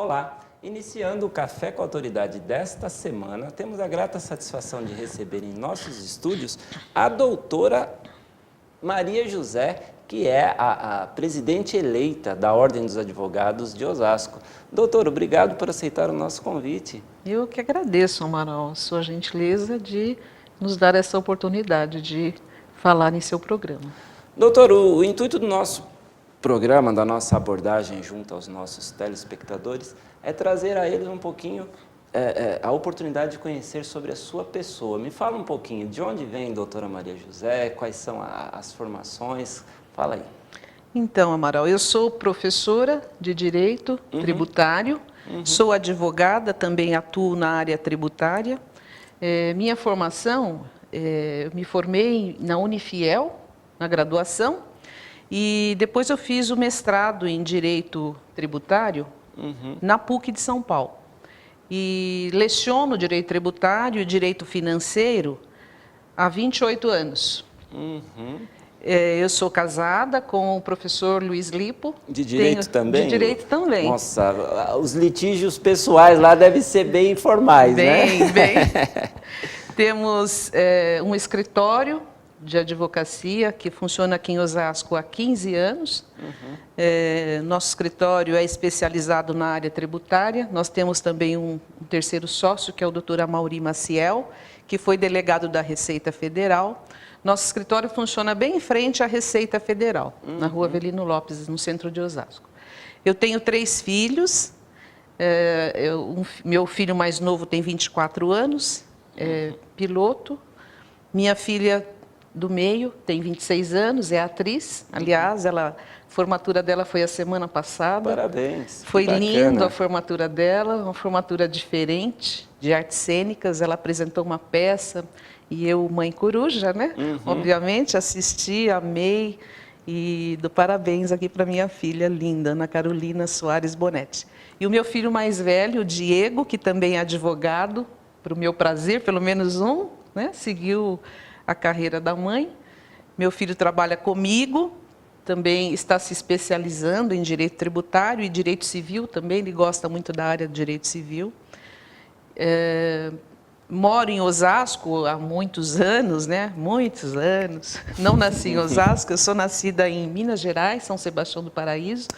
Olá! Iniciando o Café com Autoridade desta semana, temos a grata satisfação de receber em nossos estúdios a doutora Maria José, que é a presidente eleita da Ordem dos Advogados de Osasco. Doutor, obrigado por aceitar o nosso convite. Eu que agradeço, Amaral, a sua gentileza de nos dar essa oportunidade de falar em seu programa. Doutor, o intuito do nosso programa, da nossa abordagem junto aos nossos telespectadores, é trazer a eles um pouquinho a oportunidade de conhecer sobre a sua pessoa. Me fala um pouquinho, de onde vem a doutora Maria José, quais são as formações, fala aí. Então, Amaral, eu sou professora de Direito Tributário, sou advogada, também atuo na área tributária. Minha formação, eu me formei na Unifiel, na graduação, e depois eu fiz o mestrado em Direito Tributário na PUC de São Paulo. E leciono Direito Tributário e Direito Financeiro há 28 anos. Eu sou casada com o professor Luiz Lipo. De Direito também? De Direito também. Nossa, os litígios pessoais lá devem ser bem informais, né? Bem. Temos um escritório de advocacia que funciona aqui em Osasco há 15 anos. Nosso escritório é especializado na área tributária. Nós temos também um terceiro sócio, que é o doutor Amaury Maciel, que foi delegado da Receita Federal. Nosso escritório funciona bem em frente à Receita Federal, na Rua Avelino Lopes, no centro de Osasco. Eu tenho 3 filhos. Meu filho mais novo tem 24 anos, é piloto. Minha filha do meio tem 26 anos, é atriz. Aliás, a formatura dela foi a semana passada. Parabéns. Foi lindo a formatura dela, uma formatura diferente, de artes cênicas. Ela apresentou uma peça e eu, mãe coruja, né? Obviamente, assisti, amei e dou parabéns aqui para minha filha linda, Ana Carolina Soares Bonetti. E o meu filho mais velho, o Diego, que também é advogado, para o meu prazer, pelo menos um, né? Seguiu a carreira da mãe. Meu filho trabalha comigo, também está se especializando em Direito Tributário e Direito Civil também, ele gosta muito da área de Direito Civil. Moro em Osasco há muitos anos, né? Muitos anos. Não nasci em Osasco, eu sou nascida em Minas Gerais, São Sebastião do Paraíso,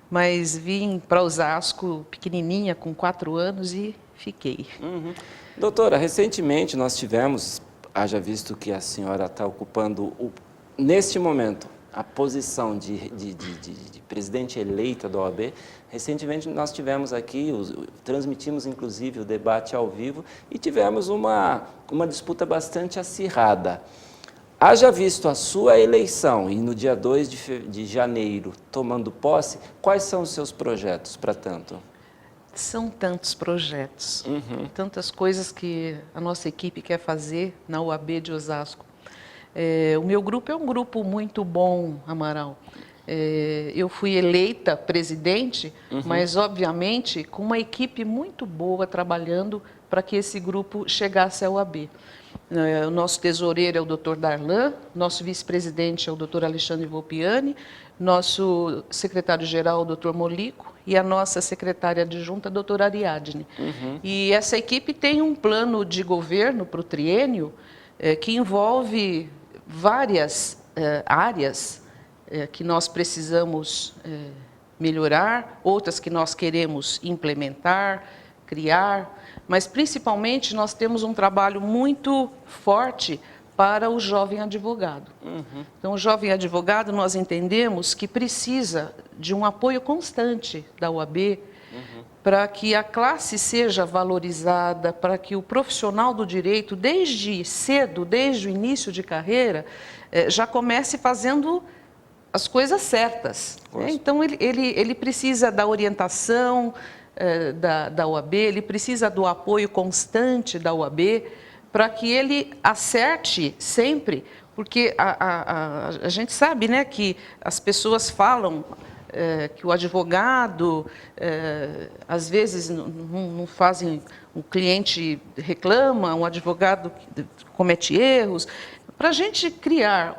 mas vim para Osasco pequenininha, com 4 anos e fiquei. Doutora, recentemente nós tivemos, haja visto que a senhora está ocupando, neste momento, a posição de presidente eleita da OAB. Recentemente nós tivemos aqui, transmitimos inclusive o debate ao vivo e tivemos uma disputa bastante acirrada. Haja visto a sua eleição e no dia 2 de janeiro, tomando posse, quais são os seus projetos para tanto? São tantos projetos, tantas coisas que a nossa equipe quer fazer na UAB de Osasco. O meu grupo é um grupo muito bom, Amaral. Eu fui eleita presidente, mas, obviamente, com uma equipe muito boa trabalhando para que esse grupo chegasse à UAB. O nosso tesoureiro é o Dr. Darlan, nosso vice-presidente é o Dr. Alexandre Volpiani, nosso secretário-geral, o Dr. Molico, e a nossa secretária adjunta, a doutora Ariadne. E essa equipe tem um plano de governo para o triênio que envolve várias áreas que nós precisamos melhorar, outras que nós queremos implementar, criar, mas principalmente nós temos um trabalho muito forte para o jovem advogado. Então, o jovem advogado, nós entendemos que precisa de um apoio constante da UAB para que a classe seja valorizada, para que o profissional do direito, desde cedo, desde o início de carreira, já comece fazendo as coisas certas. Então, ele precisa da orientação da UAB, ele precisa do apoio constante da UAB, para que ele acerte sempre, porque a gente sabe, né, que as pessoas falam que o advogado, às vezes, não fazem, o cliente reclama, um advogado comete erros. Para a gente criar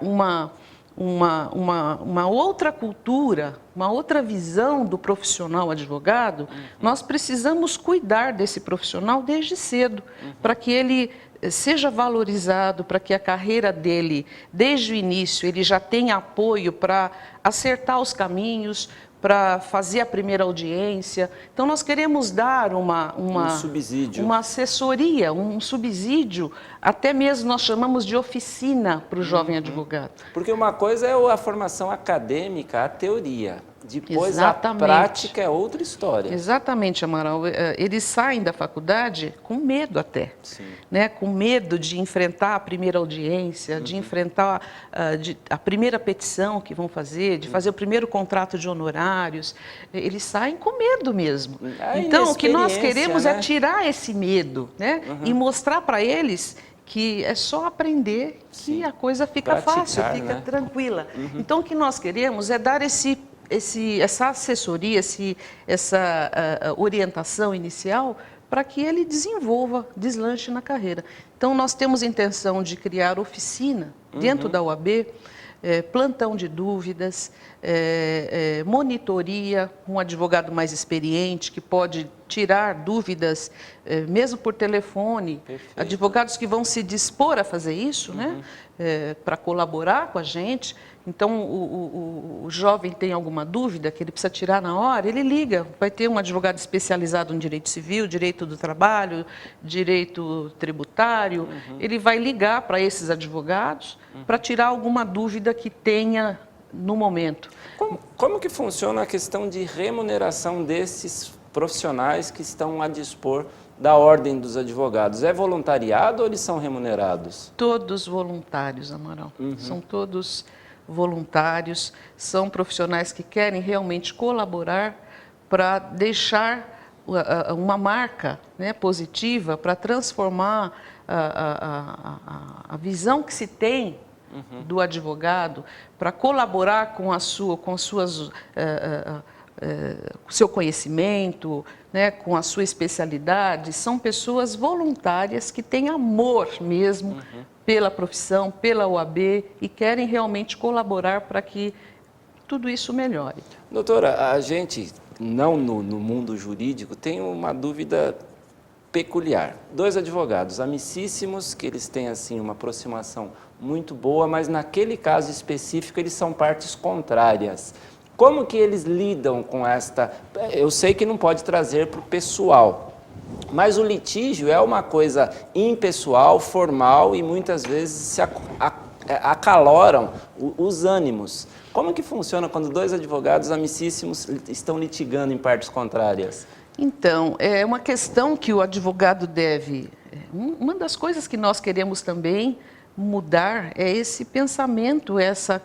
uma outra cultura, uma outra visão do profissional advogado, nós precisamos cuidar desse profissional desde cedo, para que ele seja valorizado, para que a carreira dele, desde o início, ele já tenha apoio para acertar os caminhos, para fazer a primeira audiência. Então, nós queremos dar um subsídio, uma assessoria, um subsídio, até mesmo nós chamamos de oficina para o jovem advogado. Porque uma coisa é a formação acadêmica, a teoria. Depois Exatamente. A prática é outra história. Exatamente, Amaral. Eles saem da faculdade com medo até, Sim. né? Com medo de enfrentar a primeira audiência, de enfrentar a primeira petição que vão fazer, de fazer o primeiro contrato de honorários. Eles saem com medo mesmo. Então, o que nós queremos, né, é tirar esse medo, né? E mostrar para eles que é só aprender que Sim. A coisa fica fácil, fica tranquila. Então, o que nós queremos é dar essa assessoria, essa orientação inicial para que ele deslanche na carreira. Então, nós temos intenção de criar oficina dentro da OAB, plantão de dúvidas, monitoria, um advogado mais experiente que pode tirar dúvidas, mesmo por telefone. Perfeito. Advogados que vão se dispor a fazer isso, né? Para colaborar com a gente. Então, o jovem tem alguma dúvida que ele precisa tirar na hora, ele liga. Vai ter um advogado especializado em direito civil, direito do trabalho, direito tributário. Ele vai ligar para esses advogados para tirar alguma dúvida que tenha no momento. Como que funciona a questão de remuneração desses profissionais que estão a dispor da Ordem dos Advogados? É voluntariado ou eles são remunerados? Todos voluntários, Amaral. São todos voluntários, são profissionais que querem realmente colaborar para deixar uma marca, né, positiva, para transformar a visão que se tem do advogado, para colaborar com seu conhecimento, né, com a sua especialidade. São pessoas voluntárias que têm amor mesmo pela profissão, pela OAB e querem realmente colaborar para que tudo isso melhore. Doutora, a gente, não no mundo jurídico, tem uma dúvida peculiar. Dois advogados amicíssimos, que eles têm assim uma aproximação muito boa, mas naquele caso específico eles são partes contrárias. Como que eles lidam com esta... Eu sei que não pode trazer para o pessoal, mas o litígio é uma coisa impessoal, formal e muitas vezes se acaloram os ânimos. Como que funciona quando dois advogados amicíssimos estão litigando em partes contrárias? Então, é uma questão que o advogado deve... Uma das coisas que nós queremos também mudar é esse pensamento,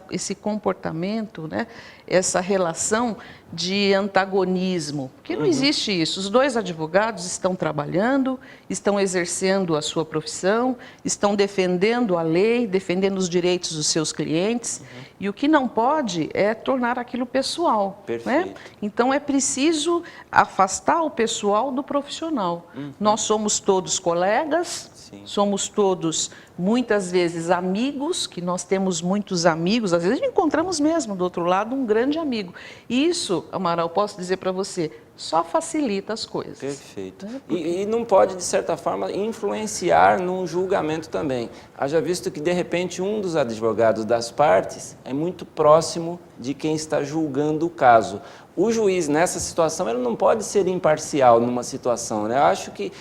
esse comportamento, né? Essa relação de antagonismo, porque não existe isso. Os dois advogados estão trabalhando, estão exercendo a sua profissão, estão defendendo a lei, defendendo os direitos dos seus clientes, e o que não pode é tornar aquilo pessoal. Né? Então é preciso afastar o pessoal do profissional. Nós somos todos colegas, Sim. Somos todos, muitas vezes, amigos, que nós temos muitos amigos, às vezes encontramos mesmo do outro lado um grande amigo. E isso, Amaral, posso dizer para você, só facilita as coisas. Perfeito. Né? E não pode, de certa forma, influenciar num julgamento também. Haja visto que, de repente, um dos advogados das partes é muito próximo de quem está julgando o caso. O juiz, nessa situação, ele não pode ser imparcial numa situação, né? Eu acho que,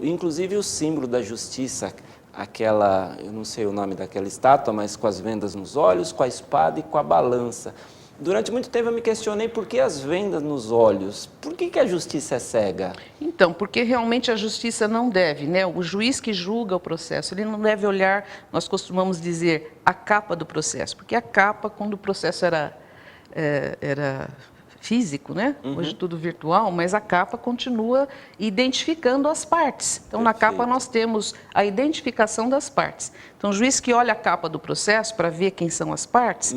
inclusive, o símbolo da justiça, aquela, eu não sei o nome daquela estátua, mas com as vendas nos olhos, com a espada e com a balança. Durante muito tempo eu me questionei por que as vendas nos olhos, por que a justiça é cega? Então, porque realmente a justiça não deve, né? O juiz que julga o processo, ele não deve olhar, nós costumamos dizer, a capa do processo, porque a capa, quando o processo era físico, né? Hoje tudo virtual, mas a capa continua identificando as partes. Então, na capa nós temos a identificação das partes. Então, o juiz que olha a capa do processo para ver quem são as partes...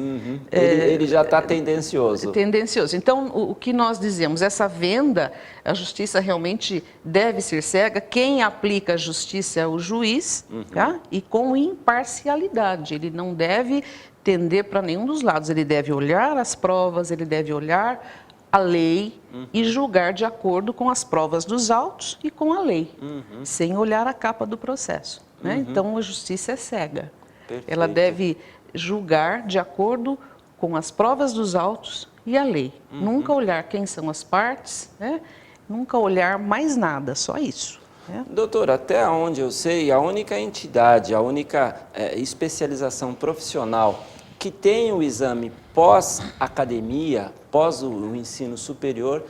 Ele já está tendencioso. Tendencioso. Então, o que nós dizemos, essa venda, a justiça realmente deve ser cega. Quem aplica a justiça é o juiz, tá? E com imparcialidade. Ele não deve tender para nenhum dos lados. Ele deve olhar as provas, ele deve olhar a lei e julgar de acordo com as provas dos autos e com a lei, sem olhar a capa do processo. Né? Então, a justiça é cega. Perfeito. Ela deve julgar de acordo com as provas dos autos e a lei. Nunca olhar quem são as partes, né? Nunca olhar mais nada, só isso. Né? Doutor, até onde eu sei, a única entidade, a única especialização profissional que tem o exame pós-academia, pós o ensino superior,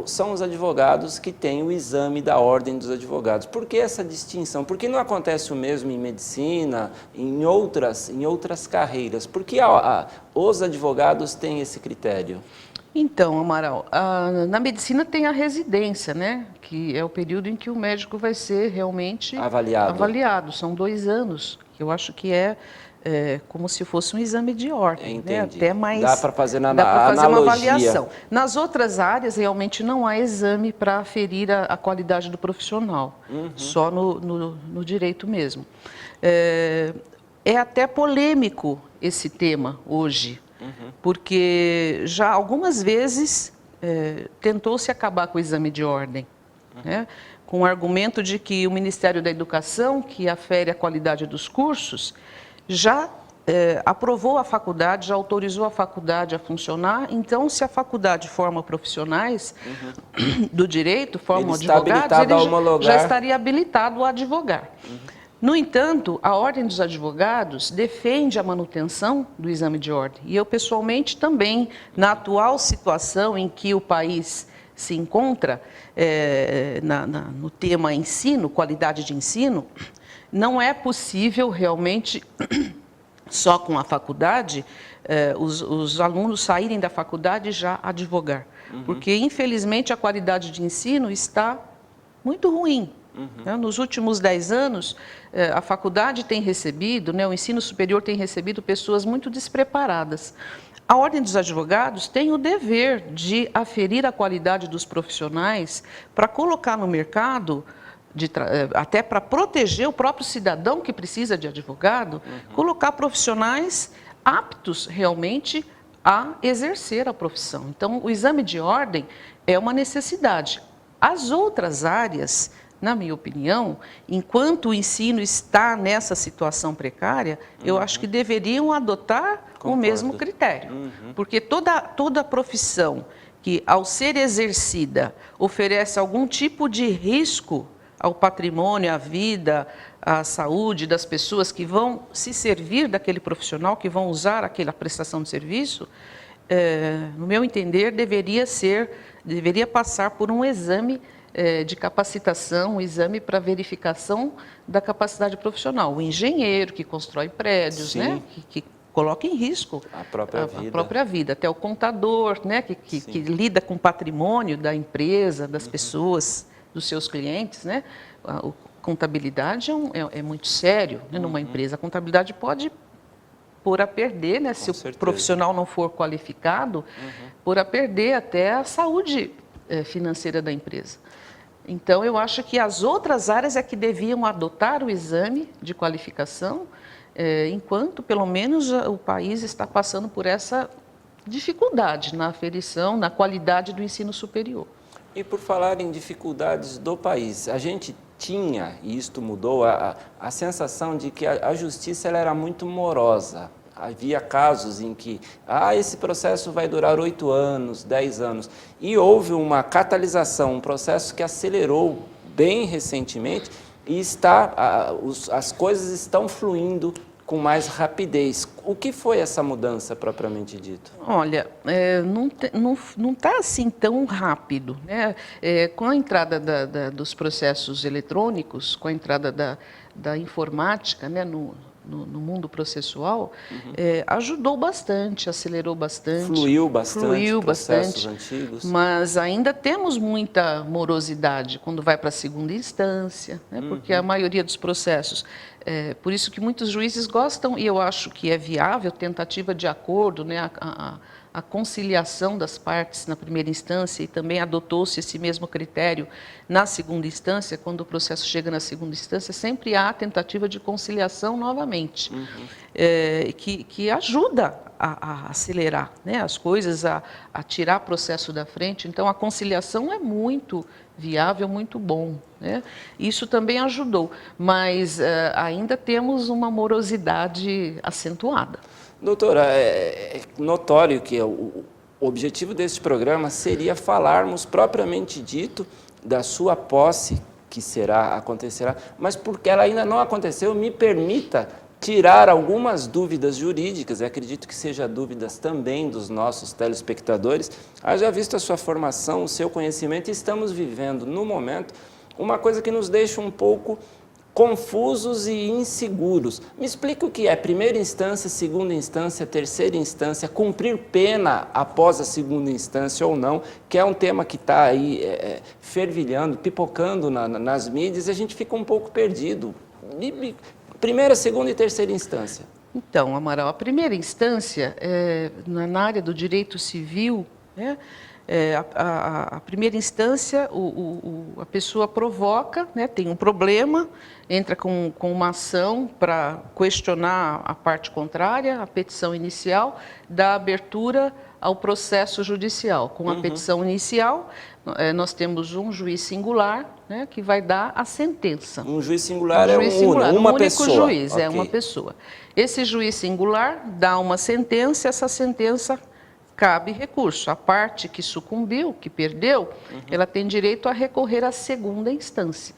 são os advogados que têm o exame da Ordem dos Advogados. Por que essa distinção? Por que não acontece o mesmo em medicina, em outras carreiras? Por que os advogados têm esse critério? Então, Amaral, na medicina tem a residência, né? Que é o período em que o médico vai ser realmente avaliado. São 2 anos, que eu acho que é como se fosse um exame de ordem, né? Até mais. Dá para fazer uma avaliação. Nas outras áreas, realmente não há exame para aferir a qualidade do profissional, só no direito mesmo. É até polêmico esse tema hoje, porque já algumas vezes tentou-se acabar com o exame de ordem, né? Com o argumento de que o Ministério da Educação, que afere a qualidade dos cursos, já aprovou a faculdade, já autorizou a faculdade a funcionar. Então, se a faculdade forma profissionais do direito, forma advogados, ele já estaria habilitado a advogar. No entanto, a Ordem dos Advogados defende a manutenção do exame de ordem. E eu, pessoalmente, também, na atual situação em que o país se encontra, no tema ensino, qualidade de ensino, não é possível realmente, só com a faculdade, os alunos saírem da faculdade e já advogar. Porque, infelizmente, a qualidade de ensino está muito ruim. Nos últimos 10 anos, a faculdade tem recebido, o ensino superior tem recebido pessoas muito despreparadas. A Ordem dos Advogados tem o dever de aferir a qualidade dos profissionais para colocar no mercado, até para proteger o próprio cidadão que precisa de advogado, colocar profissionais aptos realmente a exercer a profissão. Então, o exame de ordem é uma necessidade. As outras áreas, na minha opinião, enquanto o ensino está nessa situação precária, eu acho que deveriam adotar o mesmo critério. Porque toda profissão que, ao ser exercida, oferece algum tipo de risco ao patrimônio, à vida, à saúde das pessoas que vão se servir daquele profissional, que vão usar aquela prestação de serviço, no meu entender, deveria passar por um exame de capacitação, um exame para verificação da capacidade profissional. O engenheiro que constrói prédios, né, que coloca em risco a própria vida. Até o contador, né, que lida com o patrimônio da empresa, das pessoas, dos seus clientes, né? A contabilidade é muito sério, né, numa empresa. A contabilidade pode pôr a perder, né, se o profissional não for qualificado, pôr a perder até a saúde financeira da empresa. Então, eu acho que as outras áreas é que deviam adotar o exame de qualificação, enquanto, pelo menos, o país está passando por essa dificuldade na aferição, na qualidade do ensino superior. E por falar em dificuldades do país, a gente tinha, e isto mudou, a sensação de que a justiça ela era muito morosa. Havia casos em que esse processo vai durar 8 anos, 10 anos. E houve uma catalisação, um processo que acelerou bem recentemente e as coisas estão fluindo com mais rapidez. O que foi essa mudança propriamente dito? Olha, não está assim tão rápido, né? Com a entrada dos processos eletrônicos, com a entrada da informática, né, no mundo processual, ajudou bastante, acelerou bastante. Fluiu bastante processos bastante, antigos. mas ainda temos muita morosidade quando vai para a segunda instância, né? Porque a maioria dos processos, por isso que muitos juízes gostam, e eu acho que é viável, tentativa de acordo, né? A conciliação das partes na primeira instância, e também adotou-se esse mesmo critério na segunda instância. Quando o processo chega na segunda instância, sempre há tentativa de conciliação novamente, que ajuda a acelerar, né, as coisas, a tirar o processo da frente. Então, a conciliação é muito viável, muito bom, né? Isso também ajudou, mas ainda temos uma morosidade acentuada. Doutora, é notório que o objetivo deste programa seria falarmos propriamente dito da sua posse, que acontecerá, mas porque ela ainda não aconteceu, me permita tirar algumas dúvidas jurídicas, e acredito que seja dúvidas também dos nossos telespectadores. Haja visto a sua formação, o seu conhecimento, estamos vivendo, no momento, uma coisa que nos deixa um pouco confusos e inseguros. Me explica o que é primeira instância, segunda instância, terceira instância, cumprir pena após a segunda instância ou não, que é um tema que está aí fervilhando, pipocando nas mídias, e a gente fica um pouco perdido. Primeira, segunda e terceira instância. Então, Amaral, a primeira instância, na área do direito civil, né? A primeira instância, a pessoa provoca, né, tem um problema, entra com uma ação para questionar a parte contrária, a petição inicial, dá abertura ao processo judicial. Com a petição inicial, nós temos um juiz singular, né, que vai dar a sentença. Um juiz singular uma pessoa. Um único juiz, Okay. uma pessoa. Esse juiz singular dá uma sentença, essa sentença cabe recurso. A parte que sucumbiu, que perdeu, ela tem direito a recorrer à segunda instância.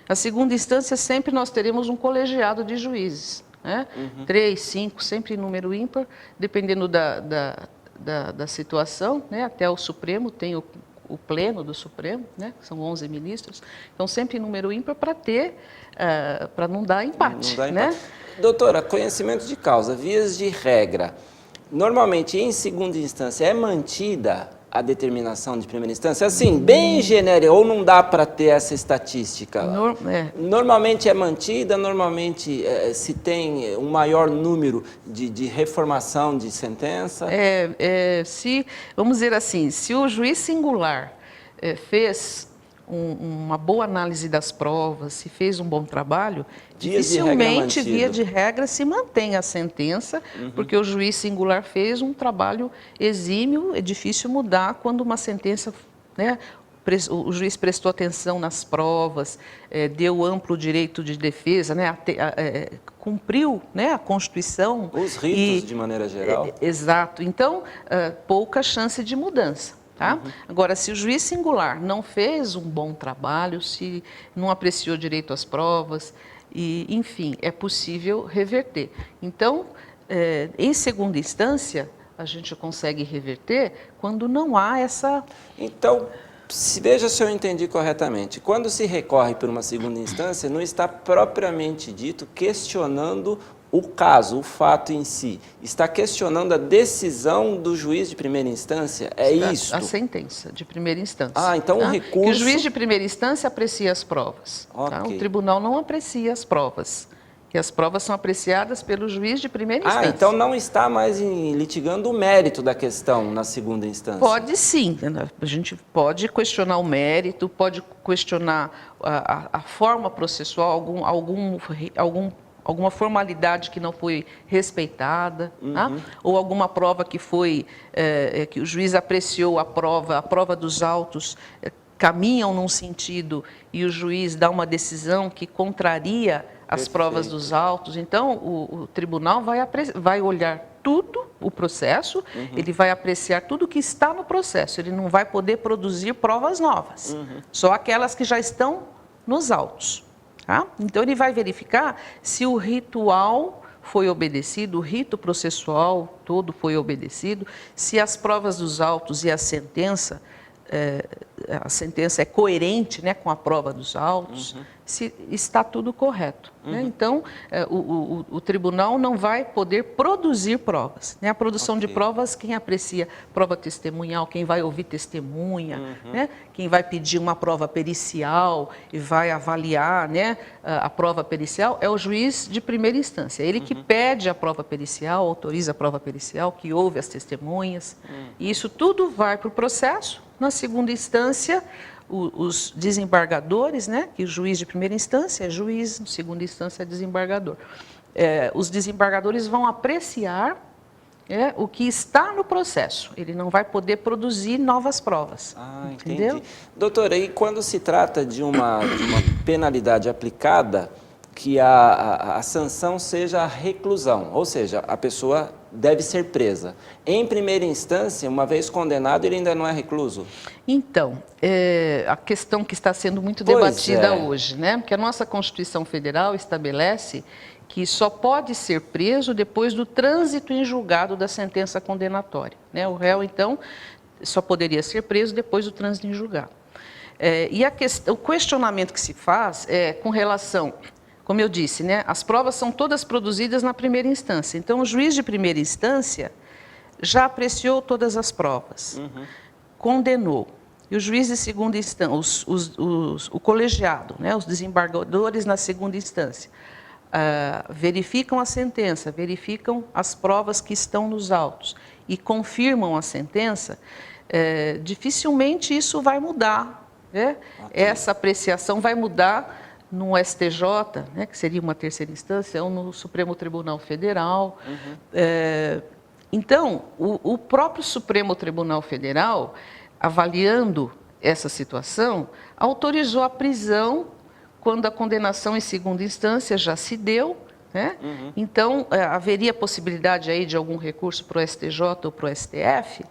A segunda instância, sempre nós teremos um colegiado de juízes, né? 3, 5, sempre em número ímpar, dependendo da situação, né? Até o Supremo tem o pleno do Supremo, né? São 11 ministros, então sempre em número ímpar para não dar empate. Né? Doutora, conhecimento de causa, vias de regra. Normalmente, em segunda instância, é mantida a determinação de primeira instância? Assim, bem genérica, ou não dá para ter essa estatística? Normalmente é mantida, normalmente se tem um maior número de reformação de sentença? Vamos dizer assim, se o juiz singular fez uma boa análise das provas, se fez um bom trabalho, dificilmente, via de regra, se mantém a sentença, porque o juiz singular fez um trabalho exímio, é difícil mudar quando uma sentença, né, o juiz prestou atenção nas provas, deu amplo direito de defesa, né, cumpriu, né, a Constituição. Os ritos, de maneira geral. Exato. Então, pouca chance de mudança. Tá? Agora, se o juiz singular não fez um bom trabalho, se não apreciou direito às provas, enfim, é possível reverter. Então, em segunda instância, a gente consegue reverter quando não há essa... Então, veja se eu entendi corretamente. Quando se recorre por uma segunda instância, não está propriamente dito questionando o caso, o fato em si. Está questionando a decisão do juiz de primeira instância? É isso? A sentença de primeira instância. Então o recurso... Que o juiz de primeira instância aprecia as provas. Tá? O tribunal não aprecia as provas. Que as provas são apreciadas pelo juiz de primeira instância. Então não está mais litigando o mérito da questão na segunda instância? Pode sim. A gente pode questionar o mérito, pode questionar a forma processual, alguma formalidade que não foi respeitada, tá? Ou alguma prova que que o juiz apreciou a prova dos autos caminham num sentido e o juiz dá uma decisão que contraria as provas dos autos. Então, o tribunal vai olhar tudo, o processo, ele vai apreciar tudo que está no processo, ele não vai poder produzir provas novas, só aquelas que já estão nos autos. Tá? Então, ele vai verificar se o ritual foi obedecido, o rito processual todo foi obedecido, se as provas dos autos e a sentença a sentença é coerente, né, com a prova dos autos, se está tudo correto. Né? Então, o tribunal não vai poder produzir provas. Né? A produção de provas, quem aprecia prova testemunhal, quem vai ouvir testemunha, né? Quem vai pedir uma prova pericial e vai avaliar, né, a prova pericial, é o juiz de primeira instância. Ele que pede a prova pericial, autoriza a prova pericial, que ouve as testemunhas. E isso tudo vai para o processo. Na segunda instância, os desembargadores, né, que o juiz de primeira instância é juiz, na segunda instância é desembargador. Os desembargadores vão apreciar o que está no processo. Ele não vai poder produzir novas provas. Entendeu? Entendi. Doutora, e quando se trata de uma penalidade aplicada, que a sanção seja a reclusão, ou seja, a pessoa deve ser presa. Em primeira instância, uma vez condenado, ele ainda não é recluso? Então, a questão que está sendo muito debatida hoje, né? Porque a nossa Constituição Federal estabelece que só pode ser preso depois do trânsito em julgado da sentença condenatória. Né? O réu, então, só poderia ser preso depois do trânsito em julgado. E o questionamento que se faz é com relação... Como eu disse, né, as provas são todas produzidas na primeira instância. Então, o juiz de primeira instância já apreciou todas as provas, condenou. E o juiz de segunda instância, o colegiado, né, os desembargadores na segunda instância, verificam a sentença, verificam as provas que estão nos autos e confirmam a sentença, dificilmente isso vai mudar. Né? Essa apreciação vai mudar no STJ, né, que seria uma terceira instância, ou no Supremo Tribunal Federal. Então, o próprio Supremo Tribunal Federal, avaliando essa situação, autorizou a prisão quando a condenação em segunda instância já se deu. Né? Então, haveria possibilidade aí de algum recurso para o STJ ou para o STF,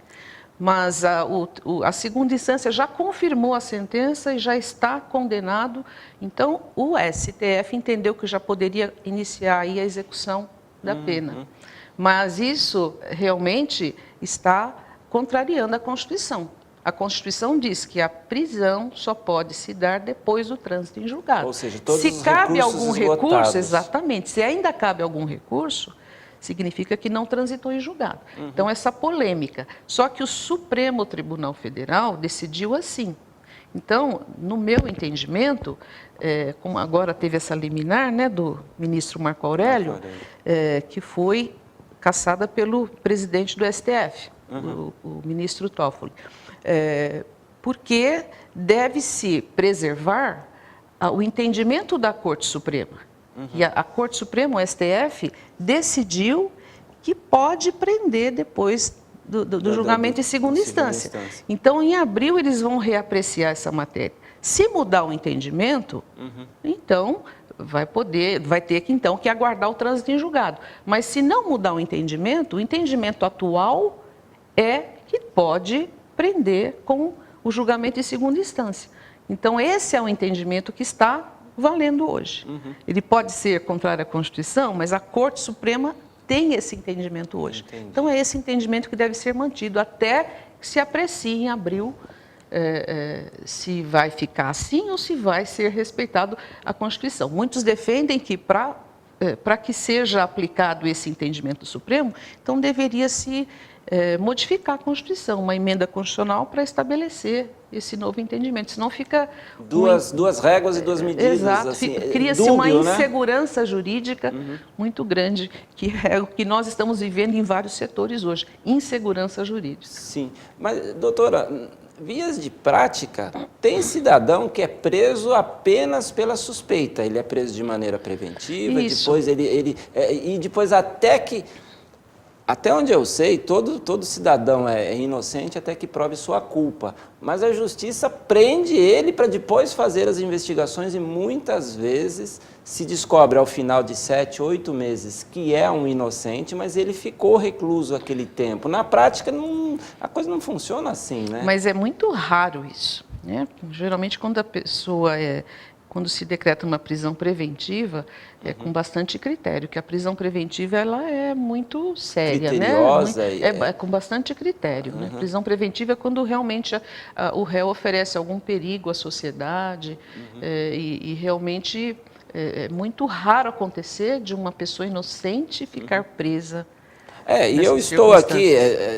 mas a segunda instância já confirmou a sentença e já está condenado. Então, o STF entendeu que já poderia iniciar aí a execução da pena. Mas isso realmente está contrariando a Constituição. A Constituição diz que a prisão só pode se dar depois do trânsito em julgado. Ou seja, todos se os cabe recursos algum esgotados. recurso, exatamente, se ainda cabe algum recurso, significa que não transitou em julgado. Então, essa polêmica. Só que o Supremo Tribunal Federal decidiu assim. Então, no meu entendimento, como agora teve essa liminar, né, do ministro Marco Aurélio, que foi cassada pelo presidente do STF, o ministro Toffoli, porque deve-se preservar o entendimento da Corte Suprema. E a Corte Suprema, o STF, decidiu que pode prender depois do julgamento em segunda instância. Então, em abril, eles vão reapreciar essa matéria. Se mudar o entendimento, então vai ter que, então, que aguardar o trânsito em julgado. Mas se não mudar o entendimento atual é que pode prender com o julgamento em segunda instância. Então, esse é o entendimento que está valendo hoje. Ele pode ser contrário à Constituição, mas a Corte Suprema tem esse entendimento hoje. Entendi. Então, é esse entendimento que deve ser mantido até que se aprecie em abril se vai ficar assim ou se vai ser respeitado a Constituição. Muitos defendem que para que seja aplicado esse entendimento do Supremo, então deveria-se modificar a Constituição, uma emenda constitucional para estabelecer esse novo entendimento, senão fica... Duas réguas e duas medidas. Exato, assim, cria-se uma né? insegurança jurídica muito grande, que é o que nós estamos vivendo em vários setores hoje, insegurança jurídica. Sim, mas, doutora, vias de prática, tem cidadão que é preso apenas pela suspeita, ele é preso de maneira preventiva, Isso. depois e depois até onde eu sei, todo cidadão é inocente até que prove sua culpa. Mas a justiça prende ele para depois fazer as investigações e muitas vezes se descobre ao final de 7, 8 meses que é um inocente, mas ele ficou recluso aquele tempo. Na prática, a coisa não funciona assim, né? Mas é muito raro isso, né? Geralmente, quando a pessoa quando se decreta uma prisão preventiva, é com bastante critério, que a prisão preventiva ela é muito séria, criteriosa, né? É com bastante critério. Né? Prisão preventiva é quando realmente o réu oferece algum perigo à sociedade e realmente é muito raro acontecer de uma pessoa inocente ficar presa. E eu estou aqui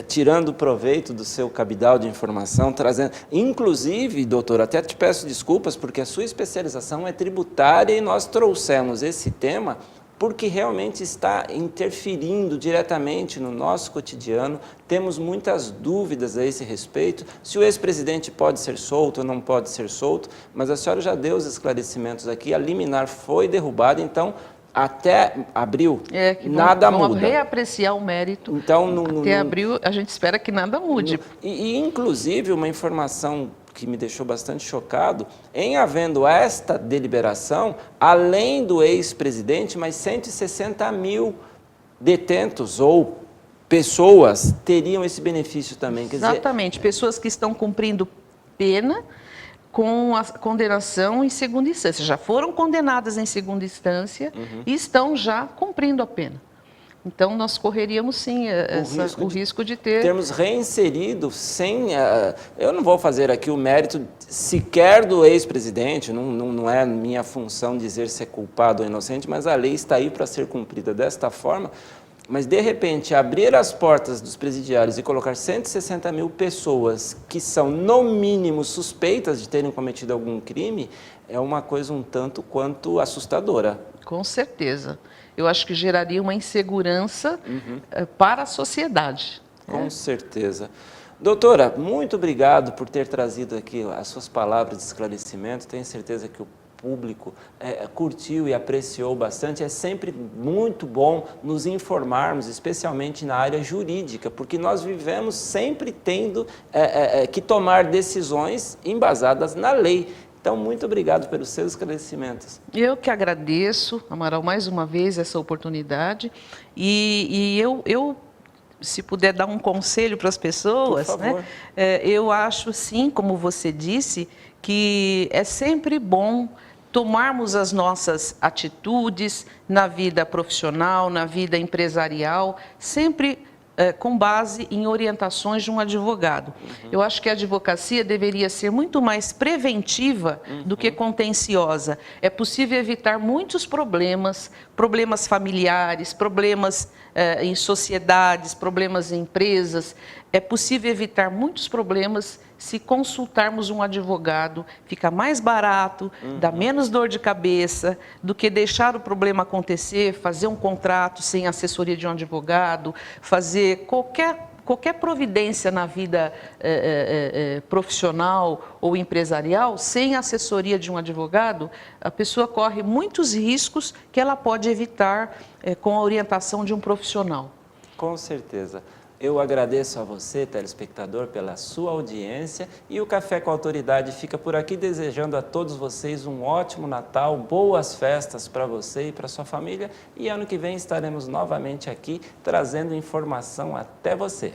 tirando proveito do seu cabidal de informação, trazendo... Inclusive, doutor, até te peço desculpas, porque a sua especialização é tributária e nós trouxemos esse tema porque realmente está interferindo diretamente no nosso cotidiano. Temos muitas dúvidas a esse respeito, se o ex-presidente pode ser solto ou não pode ser solto, mas a senhora já deu os esclarecimentos aqui, a liminar foi derrubada, então... Até abril, nada muda. Vamos reapreciar o mérito. Então, até abril, a gente espera que nada mude. Inclusive, uma informação que me deixou bastante chocado, em havendo esta deliberação, além do ex-presidente, mais 160 mil detentos ou pessoas teriam esse benefício também. Quer Exatamente, pessoas que estão cumprindo pena com a condenação em segunda instância. Já foram condenadas em segunda instância e estão já cumprindo a pena. Então, nós correríamos, sim, o risco de termos reinserido sem... eu não vou fazer aqui o mérito sequer do ex-presidente, não é minha função dizer se é culpado ou inocente, mas a lei está aí para ser cumprida desta forma. Mas, de repente, abrir as portas dos presidiários e colocar 160 mil pessoas que são, no mínimo, suspeitas de terem cometido algum crime, é uma coisa um tanto quanto assustadora. Com certeza. Eu acho que geraria uma insegurança para a sociedade. Com certeza. Doutora, muito obrigado por ter trazido aqui as suas palavras de esclarecimento. Tenho certeza que o público curtiu e apreciou bastante. É sempre muito bom nos informarmos, especialmente na área jurídica, porque nós vivemos sempre tendo que tomar decisões embasadas na lei. Então, muito obrigado pelos seus esclarecimentos. Eu que agradeço, Amaral, mais uma vez essa oportunidade. E eu se puder dar um conselho para as pessoas, por favor. Né? Eu acho, sim, como você disse, que é sempre bom tomarmos as nossas atitudes na vida profissional, na vida empresarial, sempre com base em orientações de um advogado. Eu acho que a advocacia deveria ser muito mais preventiva do que contenciosa. É possível evitar muitos problemas familiares, problemas em sociedades, problemas em empresas. É possível evitar muitos problemas se consultarmos um advogado, fica mais barato, dá menos dor de cabeça do que deixar o problema acontecer, fazer um contrato sem assessoria de um advogado, fazer qualquer providência na vida profissional ou empresarial sem assessoria de um advogado. A pessoa corre muitos riscos que ela pode evitar com a orientação de um profissional. Com certeza. Eu agradeço a você, telespectador, pela sua audiência, e o Café com a Autoridade fica por aqui desejando a todos vocês um ótimo Natal, boas festas para você e para sua família, e ano que vem estaremos novamente aqui trazendo informação até você.